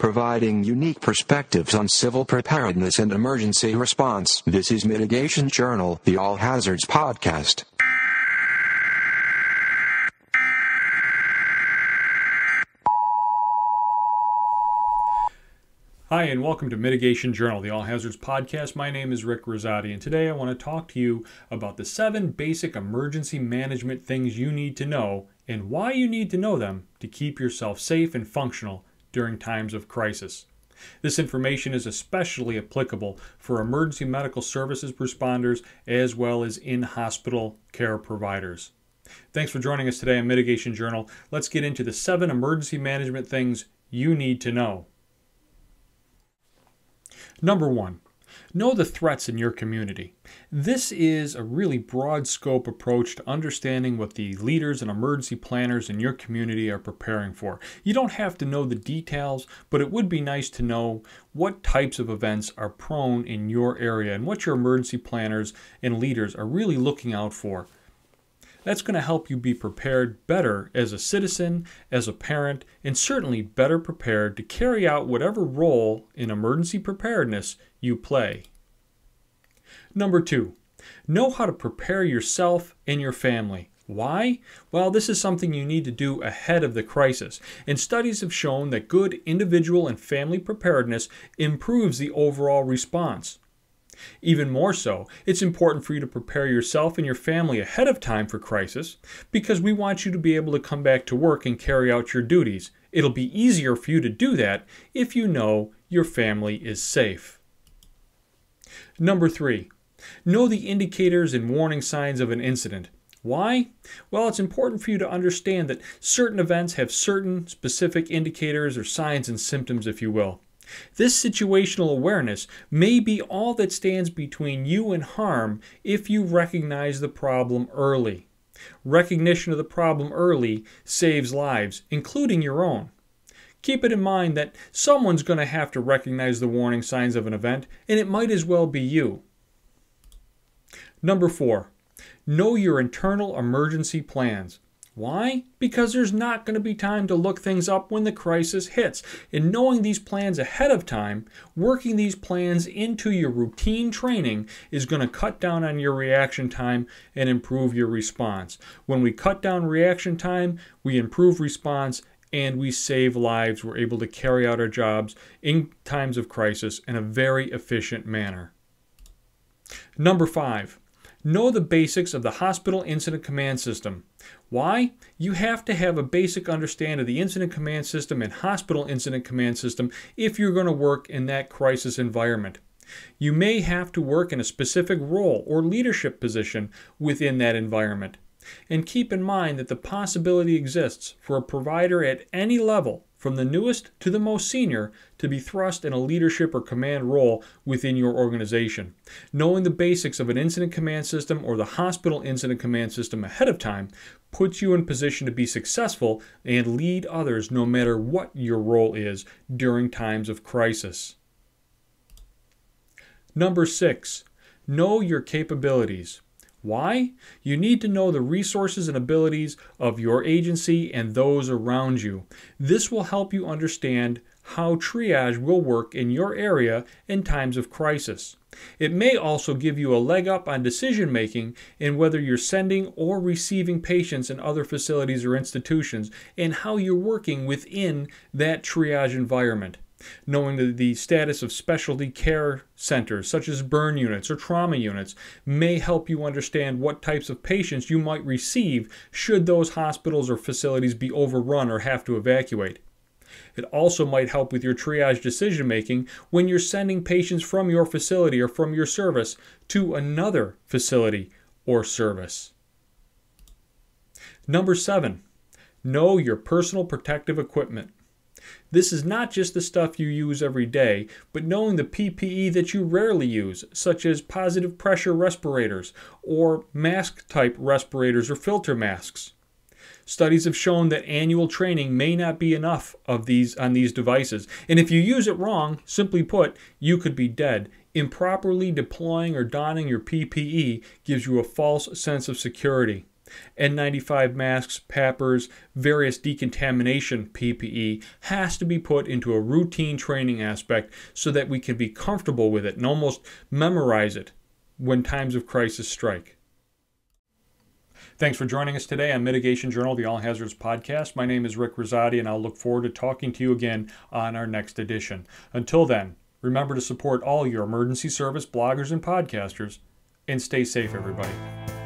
providing unique perspectives on civil preparedness and emergency response. This is Mitigation Journal, the All Hazards Podcast. Hi, and welcome to Mitigation Journal, the All Hazards Podcast. My name is Rick Rosati, and today I want to talk to you about the 7 basic emergency management things you need to know and why you need to know them to keep yourself safe and functional during times of crisis. This information is especially applicable for emergency medical services responders as well as in-hospital care providers. Thanks for joining us today on Mitigation Journal. Let's get into the 7 emergency management things you need to know. Number 1, know the threats in your community. This is a really broad scope approach to understanding what the leaders and emergency planners in your community are preparing for. You don't have to know the details, but it would be nice to know what types of events are prone in your area and what your emergency planners and leaders are really looking out for. That's going to help you be prepared better as a citizen, as a parent, and certainly better prepared to carry out whatever role in emergency preparedness you play. Number 2, know how to prepare yourself and your family. Why? Well, this is something you need to do ahead of the crisis, and studies have shown that good individual and family preparedness improves the overall response. Even more so, it's important for you to prepare yourself and your family ahead of time for crisis because we want you to be able to come back to work and carry out your duties. It'll be easier for you to do that if you know your family is safe. Number 3, know the indicators and warning signs of an incident. Why? Well, it's important for you to understand that certain events have certain specific indicators or signs and symptoms, if you will. This situational awareness may be all that stands between you and harm if you recognize the problem early. Recognition of the problem early saves lives, including your own. Keep it in mind that someone's going to have to recognize the warning signs of an event, and it might as well be you. Number 4, know your internal emergency plans. Why? Because there's not going to be time to look things up when the crisis hits. And knowing these plans ahead of time, working these plans into your routine training is going to cut down on your reaction time and improve your response. When we cut down reaction time, we improve response and we save lives. We're able to carry out our jobs in times of crisis in a very efficient manner. Number 5. Know the basics of the Hospital Incident Command System. Why? You have to have a basic understanding of the Incident Command System and Hospital Incident Command System if you're going to work in that crisis environment. You may have to work in a specific role or leadership position within that environment. And keep in mind that the possibility exists for a provider at any level, from the newest to the most senior, to be thrust in a leadership or command role within your organization. Knowing the basics of an incident command system or the hospital incident command system ahead of time puts you in position to be successful and lead others no matter what your role is during times of crisis. Number 6, know your capabilities. Why? You need to know the resources and abilities of your agency and those around you. This will help you understand how triage will work in your area in times of crisis. It may also give you a leg up on decision making in whether you're sending or receiving patients in other facilities or institutions and how you're working within that triage environment. Knowing the status of specialty care centers, such as burn units or trauma units, may help you understand what types of patients you might receive should those hospitals or facilities be overrun or have to evacuate. It also might help with your triage decision making when you're sending patients from your facility or from your service to another facility or service. Number 7, know your personal protective equipment. This is not just the stuff you use every day, but knowing the PPE that you rarely use, such as positive pressure respirators or mask-type respirators or filter masks. Studies have shown that annual training may not be enough of these on these devices, and if you use it wrong, simply put, you could be dead. Improperly deploying or donning your PPE gives you a false sense of security. N95 masks, PAPRs, various decontamination PPE has to be put into a routine training aspect so that we can be comfortable with it and almost memorize it when times of crisis strike. Thanks for joining us today on Mitigation Journal, the All Hazards Podcast. My name is Rick Rosati, and I'll look forward to talking to you again on our next edition. Until then, remember to support all your emergency service bloggers and podcasters, and stay safe, everybody.